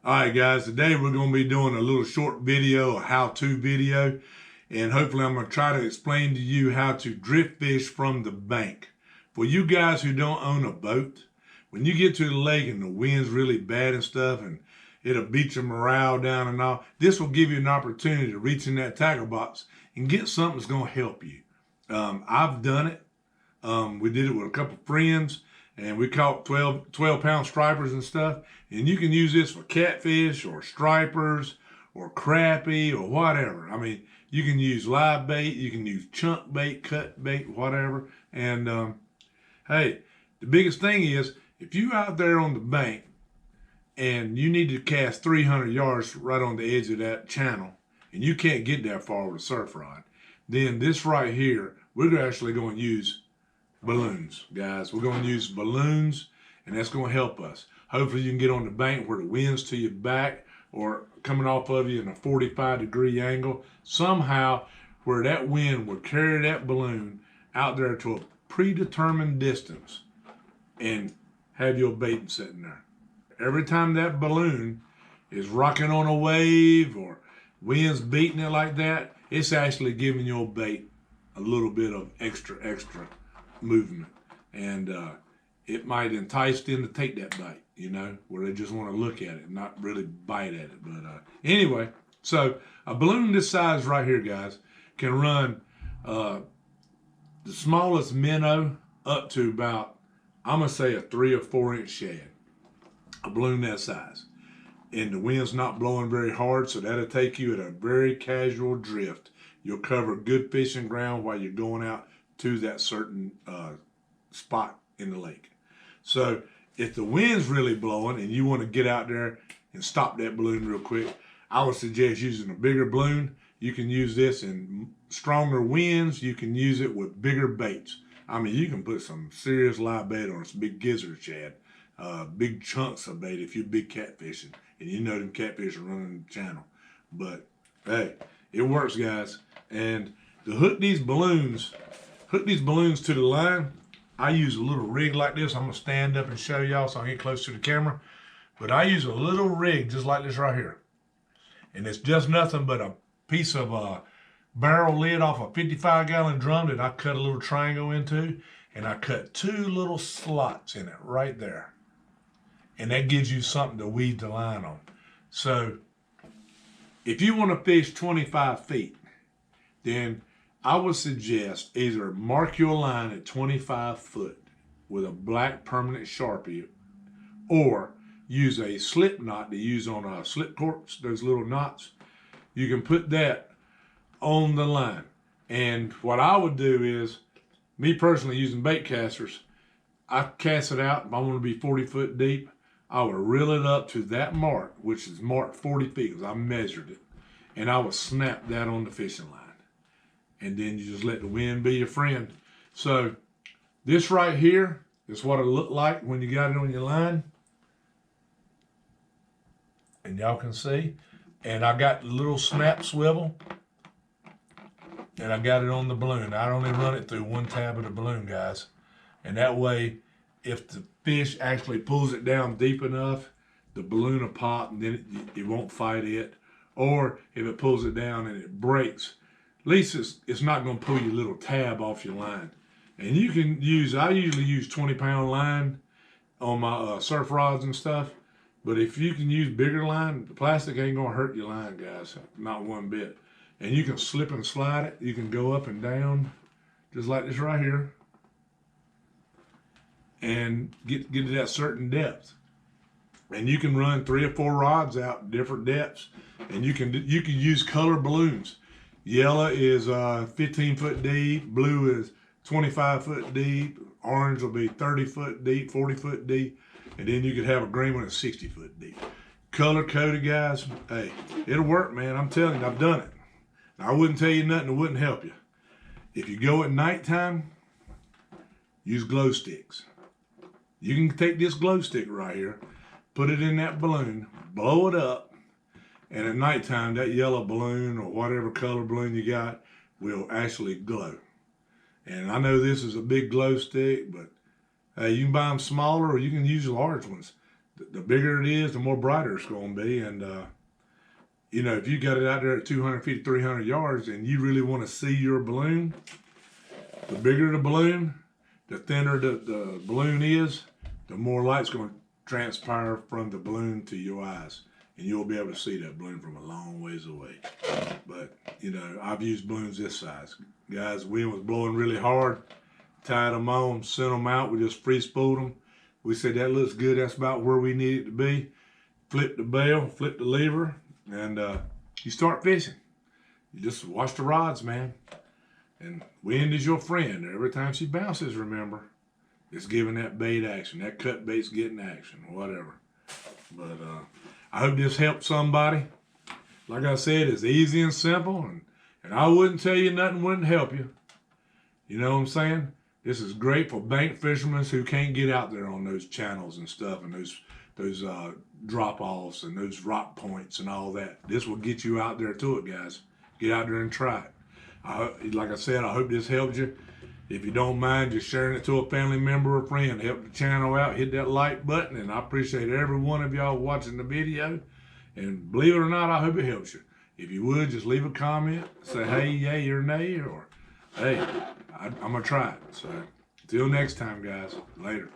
All right, guys, today we're going to be doing a little short video, a how-to video, and hopefully I'm going to try to explain to you how to drift fish from the bank. For you guys who don't own a boat, when you get to the lake and the wind's really bad and stuff, and it'll beat your morale down and all, this will give you an opportunity to reach in that tackle box and get something that's going to help you. I've done it. We did it with a couple friends, and we caught 12-pound stripers and stuff. And you can use this for catfish or stripers or crappie or whatever. I mean, you can use live bait, you can use chunk bait, cut bait, whatever. And hey, the biggest thing is, if you're out there on the bank and you need to cast 300 yards right on the edge of that channel, and you can't get that far with a surf rod, then this right here, we're actually going to use balloons, guys. We're going to use balloons, and that's going to help us. Hopefully you can get on the bank where the wind's to your back or coming off of you in a 45-degree angle, somehow where that wind will carry that balloon out there to a predetermined distance and have your bait sitting there. Every time that balloon is rocking on a wave or wind's beating it like that, it's actually giving your bait a little bit of extra movement, and it might entice them to take that bite, you know, where they just want to look at it, not really bite at it. But anyway, so a balloon this size right here, guys, can run the smallest minnow up to about, I'm gonna say, a 3 or 4 inch shad. A balloon that size, and the wind's not blowing very hard, so that'll take you at a very casual drift. You'll cover good fishing ground while you're going out to that certain spot in the lake. So if the wind's really blowing and you want to get out there and stop that balloon real quick, I would suggest using a bigger balloon. You can use this in stronger winds. You can use it with bigger baits. I mean, you can put some serious live bait on some big gizzard shad, big chunks of bait if you're big catfishing, and you know them catfish are running the channel. But hey, it works, guys. And to hook these balloons to the line, I use a little rig like this. I'm gonna stand up and show y'all so I get close to the camera. But I use a little rig just like this right here. And it's just nothing but a piece of barrel lid off a 55-gallon drum that I cut a little triangle into, and I cut 2 little slots in it right there. And that gives you something to weave the line on. So if you want to fish 25 feet, then I would suggest either mark your line at 25 foot with a black permanent Sharpie, or use a slip knot to use on slip corks, those little knots. You can put that on the line. And what I would do is, me personally using bait casters, I cast it out. If I want to be 40 foot deep, I would reel it up to that mark, which is marked 40 feet because I measured it. And I would snap that on the fishing line. And then you just let the wind be your friend. So this right here is what it looked like when you got it on your line. And y'all can see. And I got the little snap swivel, and I got it on the balloon. I only run it through one tab of the balloon, guys. And that way, if the fish actually pulls it down deep enough, the balloon will pop, and then it won't fight it. Or if it pulls it down and it breaks, at least it's not going to pull your little tab off your line. And you can use, I usually use 20-pound line on my surf rods and stuff. But if you can use bigger line, the plastic ain't going to hurt your line, guys. Not one bit. And you can slip and slide it. You can go up and down, just like this right here, and get to that certain depth. And you can run 3 or 4 rods out different depths. And you can use color balloons. Yellow is 15 foot deep, blue is 25 foot deep, orange will be 30 foot deep, 40 foot deep, and then you could have a green one that's 60 foot deep. Color coded, guys, hey, it'll work, man. I'm telling you, I've done it. Now, I wouldn't tell you nothing that wouldn't help you. If you go at nighttime, use glow sticks. You can take this glow stick right here, put it in that balloon, blow it up, and at nighttime, that yellow balloon or whatever color balloon you got will actually glow. And I know this is a big glow stick, but you can buy them smaller or you can use large ones. the bigger it is, the more brighter it's going to be. And, you know, if you got it out there at 250, 300 yards and you really want to see your balloon, the bigger the balloon, the thinner the balloon is, the more light's going to transpire from the balloon to your eyes. And you'll be able to see that balloon from a long ways away. But, you know, I've used balloons this size. Guys, the wind was blowing really hard, tied them on, sent them out. We just free spooled them. We said that looks good. That's about where we need it to be. Flip the bell, flip the lever, and you start fishing. You just watch the rods, man. And wind is your friend. Every time she bounces, remember, it's giving that bait action. That cut bait's getting action, whatever. But I hope this helped somebody. Like I said, it's easy and simple, and I wouldn't tell you nothing wouldn't help you. You know what I'm saying? This is great for bank fishermen who can't get out there on those channels and stuff, and those drop-offs and those rock points and all that. This will get you out there to it, guys. Get out there and try it. Like I said, I hope this helped you. If you don't mind just sharing it to a family member or friend, help the channel out, hit that like button, and I appreciate every one of y'all watching the video. And believe it or not, I hope it helps you. If you would, just leave a comment, say hey, yay, or nay, or hey, I'm going to try it. So until next time, guys, later.